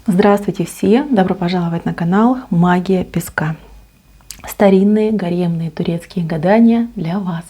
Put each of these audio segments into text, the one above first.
Здравствуйте все! Добро пожаловать на канал Магия Песка. Старинные гаремные турецкие гадания для вас.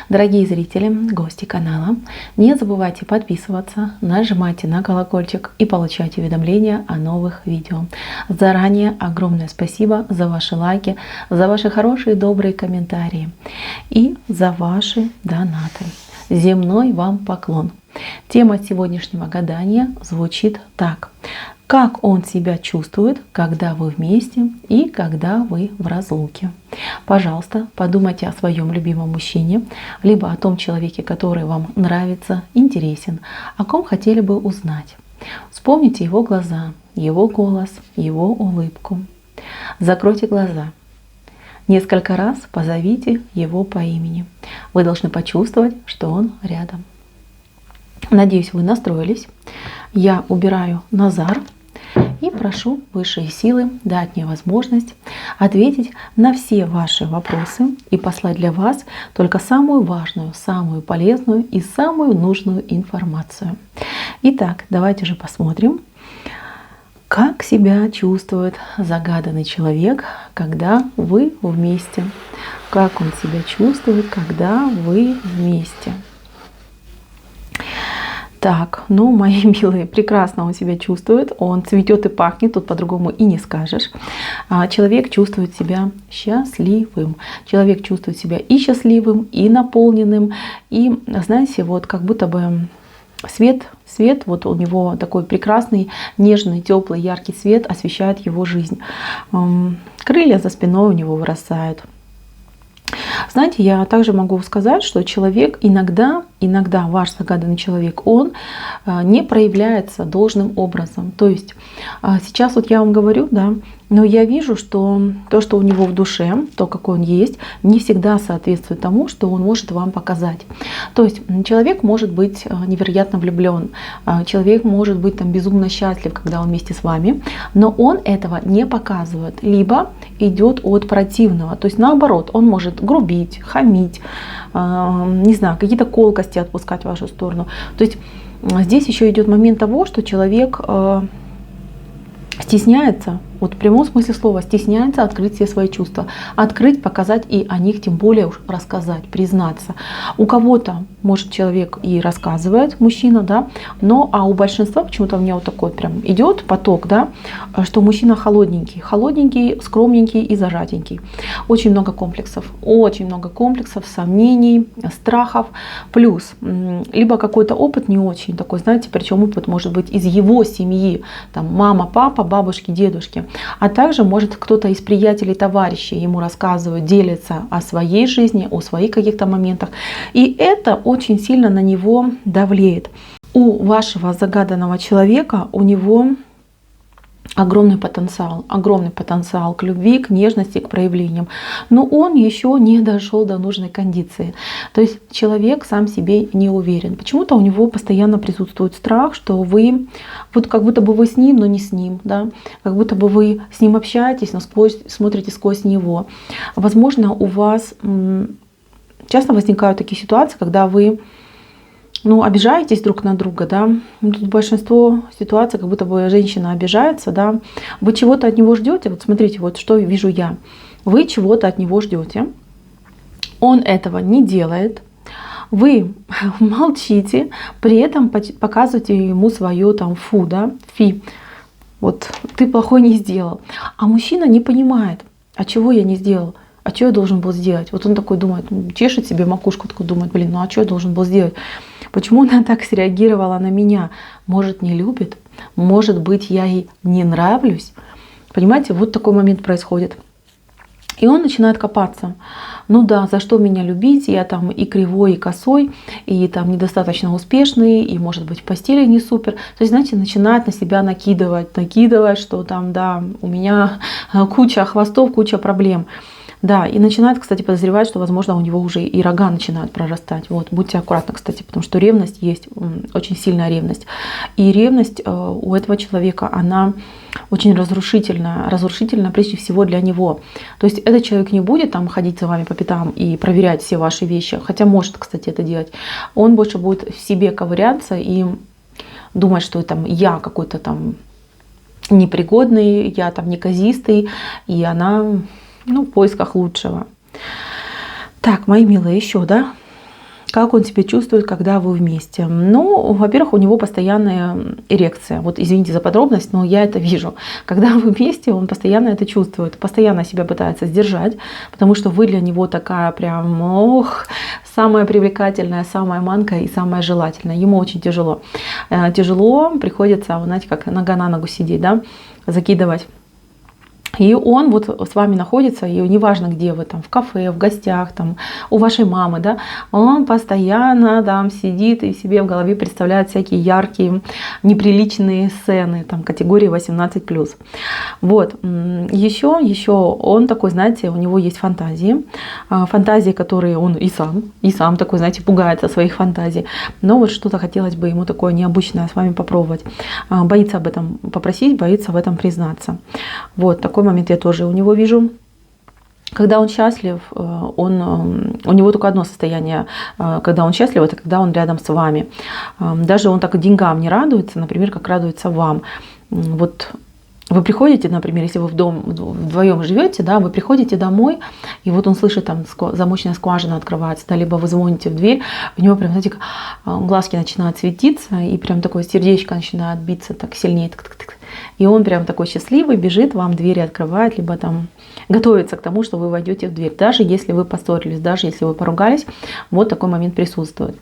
Дорогие зрители, гости канала, не забывайте подписываться, нажимайте на колокольчик и получать уведомления о новых видео. Заранее огромное спасибо за ваши лайки, за ваши хорошие добрые комментарии и за ваши донаты. Земной вам поклон. Тема сегодняшнего гадания звучит так. Как он себя чувствует, когда вы вместе и когда вы в разлуке? Пожалуйста, подумайте о своем любимом мужчине, либо о том человеке, который вам нравится, интересен, о ком хотели бы узнать. Вспомните его глаза, его голос, его улыбку. Закройте глаза. Несколько раз позовите его по имени. Вы должны почувствовать, что он рядом. Надеюсь, вы настроились. Я убираю Назар и прошу высшие силы дать мне возможность ответить на все ваши вопросы и послать для вас только самую важную, самую полезную и самую нужную информацию. Итак, давайте же посмотрим, как себя чувствует загаданный человек, когда вы вместе. Как он себя чувствует, когда вы вместе. Так, ну, мои милые, прекрасно он себя чувствует, он цветет и пахнет, тут по-другому и не скажешь. Человек чувствует себя счастливым. Человек чувствует себя и счастливым, и наполненным, и, знаете, вот как будто бы свет, вот у него такой прекрасный, нежный, теплый, яркий свет освещает его жизнь. Крылья за спиной у него вырастают. Знаете, я также могу сказать, что человек иногда ваш загаданный человек, он не проявляется должным образом. То есть сейчас вот я вам говорю, да, но я вижу, что то, что у него в душе, то, какой он есть, не всегда соответствует тому, что он может вам показать. То есть человек может быть невероятно влюблен, человек может быть там безумно счастлив, когда он вместе с вами, но он этого не показывает, либо идет от противного. То есть наоборот, он может грубить, хамить, не знаю, какие-то колкости отпускать в вашу сторону. То есть здесь еще идет момент того, что человек стесняется, вот в прямом смысле слова, стесняется открыть все свои чувства. Открыть, показать и о них тем более уж рассказать, признаться. У кого-то, может, человек и рассказывает, мужчина, да, но у большинства почему-то у меня вот такой прям идет поток, да, что мужчина холодненький, скромненький и зажатенький. Очень много комплексов, сомнений, страхов, плюс либо какой-то опыт не очень такой, знаете, причем опыт может быть из его семьи, там мама, папа, бабушки, дедушки. А также может кто-то из приятелей, товарищей ему рассказывает, делится о своей жизни, о своих каких-то моментах. И это очень сильно на него давлеет. У вашего загаданного человека, у него огромный потенциал к любви, к нежности, к проявлениям. Но он еще не дошел до нужной кондиции. То есть человек сам себе не уверен. Почему-то у него постоянно присутствует страх, что вы, вот как будто бы вы с ним, но не с ним. Да? Как будто бы вы с ним общаетесь, но смотрите сквозь него. Возможно, у вас часто возникают такие ситуации, когда вы обижаетесь друг на друга, да. Тут большинство ситуаций, как будто бы женщина обижается, да. Вы чего-то от него ждете. Вот смотрите, вот что вижу я. Вы чего-то от него ждете. Он этого не делает. Вы молчите, при этом показываете ему свое там фу, да, фи. Вот ты плохой не сделал. А мужчина не понимает, а чего я не сделал. А что я должен был сделать? Вот он такой думает, чешет себе макушку, такой думает, блин, а что я должен был сделать? Почему она так среагировала на меня? Может, не любит? Может быть, я ей не нравлюсь? Понимаете, вот такой момент происходит. И он начинает копаться. Ну да, за что меня любить? Я там и кривой, и косой, и там недостаточно успешный, и может быть в постели не супер. То есть, знаете, начинает на себя накидывать, что там, да, у меня куча хвостов, куча проблем. Да, и начинает, кстати, подозревать, что, возможно, у него уже и рога начинают прорастать. Вот, будьте аккуратны, кстати, потому что ревность есть, очень сильная ревность. И ревность у этого человека, она очень разрушительная, прежде всего для него. То есть этот человек не будет там ходить за вами по пятам и проверять все ваши вещи, хотя может, кстати, это делать. Он больше будет в себе ковыряться и думать, что там я какой-то там непригодный, я там неказистый, и она, ну, в поисках лучшего. Так, мои милые, еще, да? Как он себя чувствует, когда вы вместе? Ну, во-первых, у него постоянная эрекция. Вот извините за подробность, но я это вижу. Когда вы вместе, он постоянно это чувствует, постоянно себя пытается сдержать, потому что вы для него такая прям, ох, самая привлекательная, самая манка и самая желательная. Ему очень тяжело. Тяжело приходится, знаете, как нога на ногу сидеть, да, закидывать. И он вот с вами находится, и неважно, где вы, там, в кафе, в гостях, там, у вашей мамы, да, он постоянно там сидит и себе в голове представляет всякие яркие, неприличные сцены, там, категории 18+. Вот. Еще он такой, знаете, у него есть фантазии, которые он и сам такой, знаете, пугается своих фантазий. Но вот что-то хотелось бы ему такое необычное с вами попробовать. Боится об этом попросить, боится в этом признаться. Вот, такой момент я тоже у него вижу. Когда он счастлив, у него только одно состояние, когда он счастлив, это когда он рядом с вами. Даже он так и деньгам не радуется, например, как радуется вам. Вот вы приходите, например, если вы вдвоем живете, да, вы приходите домой, и вот он слышит, там замочная скважина открывается, да, либо вы звоните в дверь, у него прям, знаете, глазки начинают светиться, и прям такое сердечко начинает биться так сильнее. И он прям такой счастливый, бежит, вам двери открывает, либо там готовится к тому, что вы войдете в дверь. Даже если вы поссорились, даже если вы поругались, вот такой момент присутствует.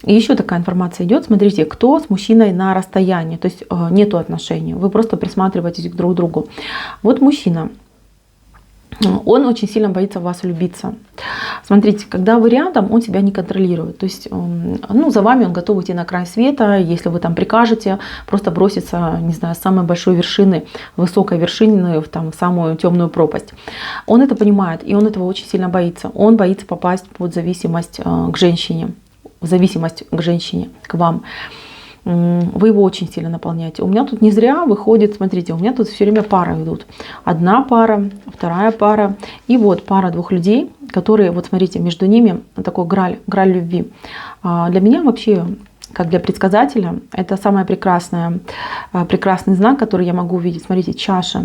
И еще такая информация идет. Смотрите, кто с мужчиной на расстоянии, то есть нету отношений, вы просто присматриваетесь друг к другу. Вот мужчина. Он очень сильно боится в вас влюбиться. Смотрите, когда вы рядом, он себя не контролирует. То есть, ну, за вами он готов идти на край света, если вы там прикажете, просто броситься, не знаю, с самой большой вершины, высокой вершины в самую темную пропасть. Он это понимает, и он этого очень сильно боится. Он боится попасть под зависимость к женщине, в зависимость к женщине, к вам. Вы его очень сильно наполняете. У меня тут не зря выходит, смотрите, у меня тут все время пары идут. Одна пара, вторая пара, и вот пара двух людей, которые, вот смотрите, между ними такой граль любви. Для меня вообще, как для предсказателя, это самый прекрасный знак, который я могу увидеть. Смотрите, чаша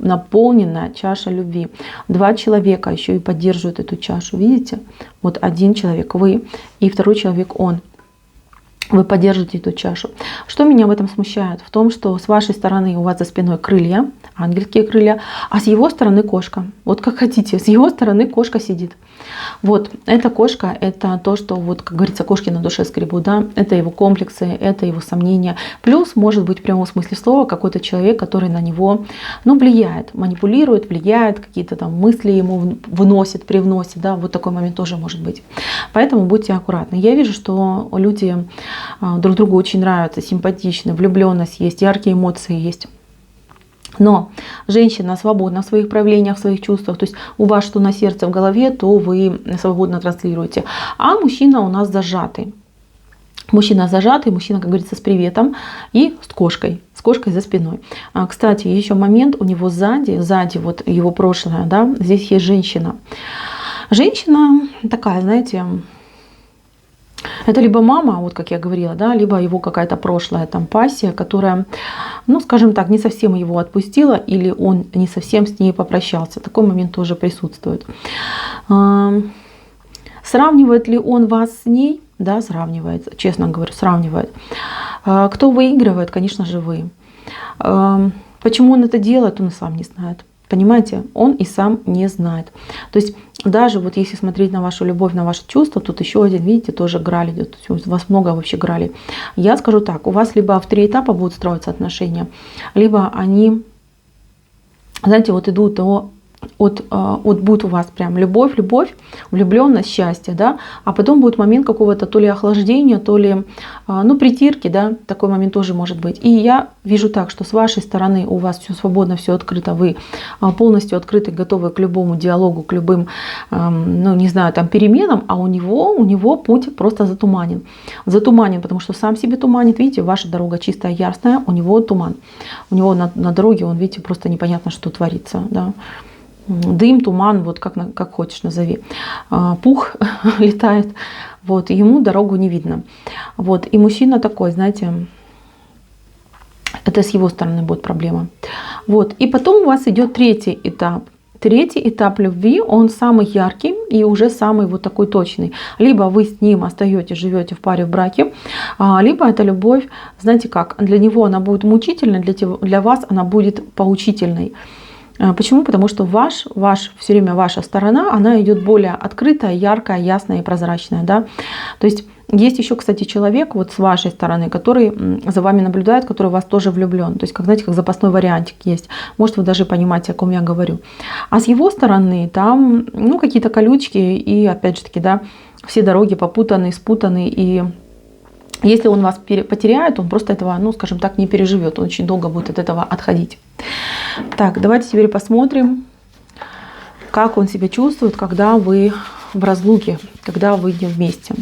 наполненная, чаша любви. Два человека еще и поддерживают эту чашу, видите? Вот один человек вы, и второй человек он. Вы поддержите эту чашу. Что меня в этом смущает? В том, что с вашей стороны у вас за спиной крылья, ангельские крылья, а с его стороны кошка. Вот как хотите, с его стороны кошка сидит. Вот, эта кошка, это то, что, вот, как говорится, кошки на душе скребут, да, это его комплексы, это его сомнения. Плюс, может быть, в прямом смысле слова, какой-то человек, который на него, ну, влияет, манипулирует, влияет, какие-то там мысли ему выносит, привносит, да, вот такой момент тоже может быть. Поэтому будьте аккуратны. Я вижу, что люди друг другу очень нравятся, симпатичны, влюбленность есть, яркие эмоции есть. Но женщина свободна в своих проявлениях, в своих чувствах. То есть у вас что на сердце, в голове, то вы свободно транслируете. А мужчина у нас зажатый. Мужчина зажатый, мужчина, как говорится, с приветом и с кошкой за спиной. Кстати, еще момент, у него сзади вот его прошлое, да, здесь есть женщина. Женщина такая, знаете, это либо мама, вот как я говорила, да, либо его какая-то прошлая там пассия, которая, ну, скажем так, не совсем его отпустила, или он не совсем с ней попрощался. Такой момент тоже присутствует. Сравнивает ли он вас с ней? Да, сравнивает, честно говорю, сравнивает. Кто выигрывает? Конечно же, вы. Почему он это делает, он и сам не знает. Понимаете, он и сам не знает. То есть даже вот если смотреть на вашу любовь, на ваши чувства, тут еще один, видите, тоже граль идет. У вас много вообще гралей. Я скажу так, у вас либо в 3 этапа будут строиться отношения, либо они, знаете, вот идут будет у вас прям любовь, влюбленность, счастье, да, а потом будет момент какого-то то ли охлаждения, то ли, ну, притирки, да, такой момент тоже может быть. И я вижу так, что с вашей стороны у вас все свободно, все открыто, вы полностью открыты, готовы к любому диалогу, к любым, ну, не знаю, там, переменам, а у него путь просто затуманен, потому что сам себе туманит, видите, ваша дорога чистая, ясная, у него туман, у него на дороге, он, видите, просто непонятно, что творится, да. Дым, туман, вот как хочешь назови. Пух летает, вот, и ему дорогу не видно. Вот, и мужчина такой, знаете, Это с его стороны будет проблема. Вот. И потом у вас идет третий этап. Третий этап любви, он самый яркий и уже самый вот такой точный. Либо вы с ним остаетесь, живете в паре, в браке, либо эта любовь, знаете как, для него она будет мучительной, для вас она будет поучительной. Почему? Потому что все время ваша сторона, она идет более открытая, яркая, ясная и прозрачная. Да? То есть есть еще, кстати, человек вот с вашей стороны, который за вами наблюдает, который в вас тоже влюблен. То есть, как, знаете, как запасной вариантик есть. Может, вы даже понимаете, о ком я говорю. А с его стороны там какие-то колючки и, опять же таки, да, все дороги попутаны, спутаны. И если он вас потеряет, он просто этого, скажем так, не переживет. Он очень долго будет от этого отходить. Так, давайте теперь посмотрим, как он себя чувствует, когда вы в разлуке, когда вы не вместе.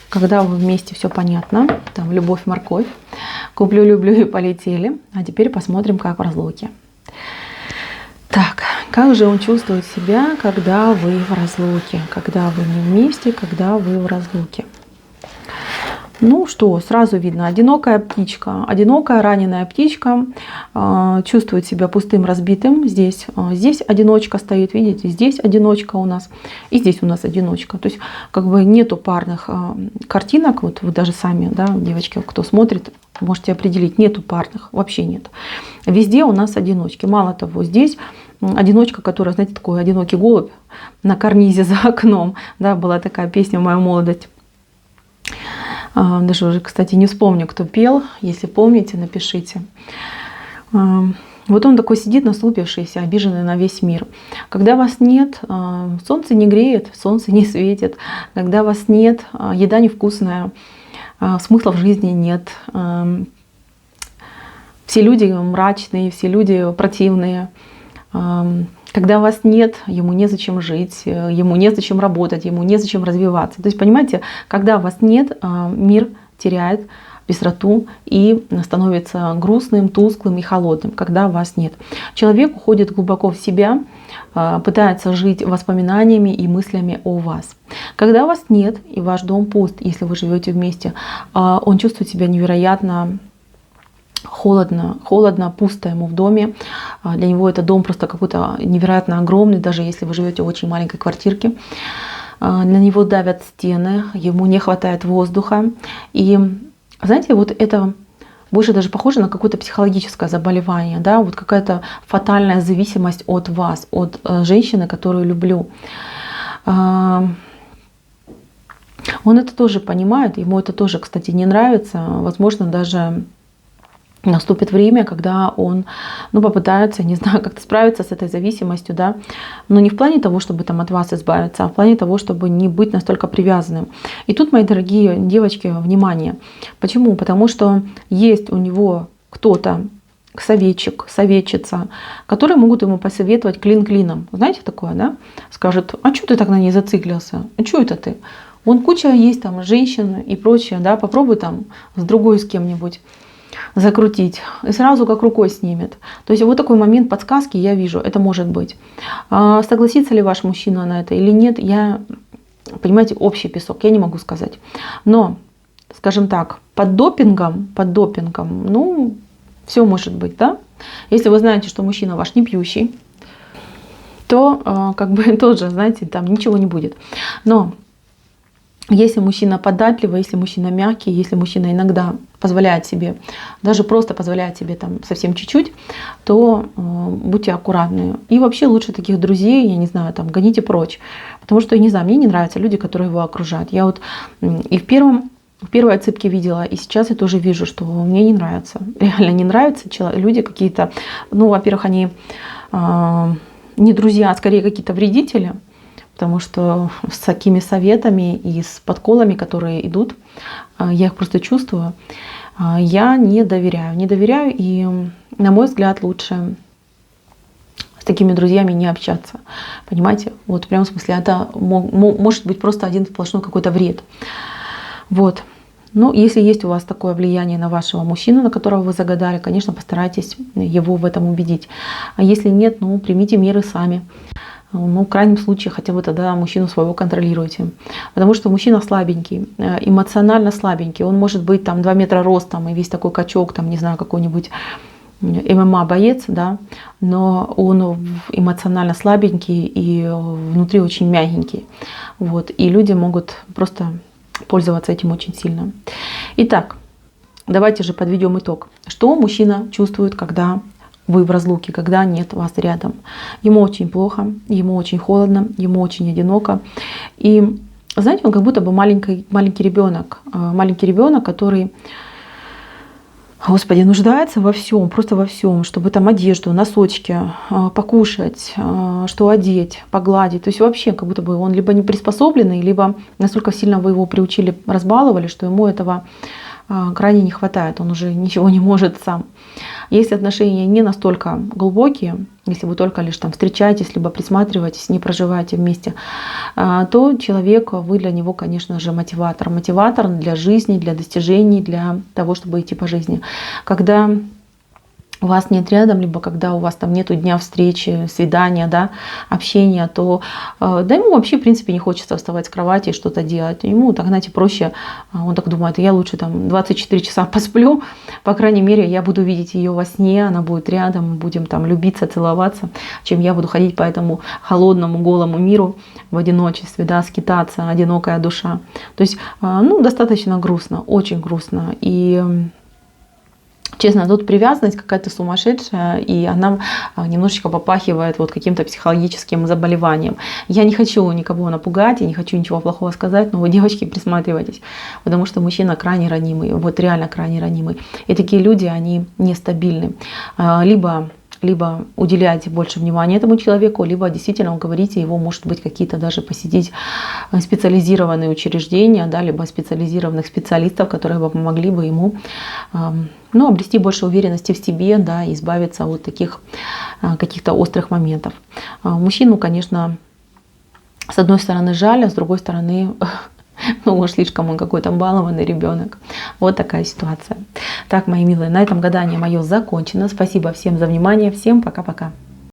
Когда вы вместе, все понятно. Там любовь, морковь. Куплю, люблю и полетели. А теперь посмотрим, как в разлуке. Так, как же он чувствует себя, когда вы в разлуке? Когда вы не вместе, когда вы в разлуке? Ну что, сразу видно, одинокая птичка, одинокая раненая птичка чувствует себя пустым, разбитым. Здесь одиночка стоит, видите, здесь одиночка у нас, и здесь у нас одиночка. То есть как бы нету парных картинок, вот вы даже сами, да, девочки, кто смотрит, можете определить, нету парных, вообще нет. Везде у нас одиночки. Мало того, здесь одиночка, которая, знаете, такой одинокий голубь на карнизе за окном. Да, была такая песня в мою молодость. Даже уже, кстати, не вспомню, кто пел. Если помните, напишите. Вот он такой сидит, насупившийся, обиженный на весь мир. Когда вас нет, солнце не греет, солнце не светит. Когда вас нет, еда невкусная, смысла в жизни нет. Все люди мрачные, все люди противные. Когда вас нет, ему незачем жить, ему незачем работать, ему незачем развиваться. То есть, понимаете, когда вас нет, мир теряет быстроту и становится грустным, тусклым и холодным, когда вас нет. Человек уходит глубоко в себя, пытается жить воспоминаниями и мыслями о вас. Когда вас нет и ваш дом пуст, если вы живете вместе, он чувствует себя невероятно холодно, пусто ему в доме. Для него это дом просто какой-то невероятно огромный, даже если вы живете в очень маленькой квартирке. На него давят стены, ему не хватает воздуха. И знаете, вот это больше даже похоже на какое-то психологическое заболевание, да, вот какая-то фатальная зависимость от вас, от женщины, которую люблю. Он это тоже понимает, ему это тоже, кстати, не нравится. Возможно, даже наступит время, когда он попытается, не знаю, как-то справиться с этой зависимостью, да, но не в плане того, чтобы там от вас избавиться, а в плане того, чтобы не быть настолько привязанным. И тут, мои дорогие девочки, внимание. Почему? Потому что есть у него кто-то, советчик, советчица, которые могут ему посоветовать клин клином. Знаете такое, да? Скажут: а что ты так на ней зациклился? А что это ты? Вон куча есть там женщин и прочее, да, попробуй там с другой, с кем-нибудь закрутить, и сразу как рукой снимет. То есть вот такой момент подсказки я вижу, это может быть. Согласится ли ваш мужчина на это или нет, я, понимаете, общий песок, я не могу сказать. Но, скажем так, под допингом, все может быть, да? Если вы знаете, что мужчина ваш не пьющий, то как бы тоже, знаете, там ничего не будет. Но если мужчина податливый, если мужчина мягкий, если мужчина иногда позволяет себе, даже просто позволяет себе там совсем чуть-чуть, то будьте аккуратны. И вообще лучше таких друзей, я не знаю, там гоните прочь. Потому что, я не знаю, мне не нравятся люди, которые его окружают. Я вот и в первой отсыпке видела, и сейчас я тоже вижу, что мне не нравится. Реально не нравятся люди какие-то, во-первых, они не друзья, а скорее какие-то вредители. Потому что с такими советами и с подколами, которые идут, я их просто чувствую, я не доверяю. Не доверяю, и, на мой взгляд, лучше с такими друзьями не общаться. Понимаете? Вот в прямом смысле это может быть просто один сплошной какой-то вред. Вот. Но если есть у вас такое влияние на вашего мужчину, на которого вы загадали, конечно, постарайтесь его в этом убедить. А если нет, примите меры сами. ну, в крайнем случае, хотя бы тогда мужчину своего контролируйте. Потому что мужчина слабенький, эмоционально слабенький. Он может быть там 2 метра ростом и весь такой качок, там, не знаю, какой-нибудь ММА-боец, да, но он эмоционально слабенький и внутри очень мягенький. Вот, и люди могут просто пользоваться этим очень сильно. Итак, давайте же подведем итог. Что мужчина чувствует, когда вы в разлуке, когда нет вас рядом? Ему очень плохо, ему очень холодно, ему очень одиноко. И знаете, он как будто бы маленький ребенок, который, Господи, нуждается во всем, просто во всем, чтобы там одежду, носочки, покушать, что одеть, погладить. То есть вообще как будто бы он либо не приспособленный, либо настолько сильно вы его приучили, разбаловали, что ему этого крайне не хватает, он уже ничего не может сам. Если отношения не настолько глубокие, если вы только лишь там встречаетесь, либо присматриваетесь, не проживаете вместе, то человек, вы для него, конечно же, мотиватор. Мотиватор для жизни, для достижений, для того, чтобы идти по жизни. Когда вас нет рядом, либо когда у вас там нету дня встречи, свидания, да, общения, то да ему вообще, в принципе, не хочется вставать с кровати и что-то делать. Ему, так, знаете, проще, он так думает, я лучше там 24 часа посплю, по крайней мере, я буду видеть ее во сне, она будет рядом, будем там любиться, целоваться, чем я буду ходить по этому холодному, голому миру в одиночестве, да, скитаться, одинокая душа. То есть, ну, достаточно грустно, очень грустно. И честно, тут привязанность какая-то сумасшедшая, и она немножечко попахивает вот каким-то психологическим заболеванием. Я не хочу никого напугать, я не хочу ничего плохого сказать, но вы, девочки, присматривайтесь, потому что мужчина крайне ранимый, вот реально крайне ранимый. И такие люди, они нестабильны. Либо уделяйте больше внимания этому человеку, либо действительно уговорите его, может быть, какие-то даже посетить специализированные учреждения, да, либо специализированных специалистов, которые бы помогли бы ему, ну, обрести больше уверенности в себе, да, и избавиться от таких каких-то острых моментов. Мужчину, конечно, с одной стороны жаль, а с другой стороны, ну, уж слишком он какой-то балованный ребенок. Вот такая ситуация. Так, мои милые, на этом гадание мое закончено. Спасибо всем за внимание. Всем пока-пока.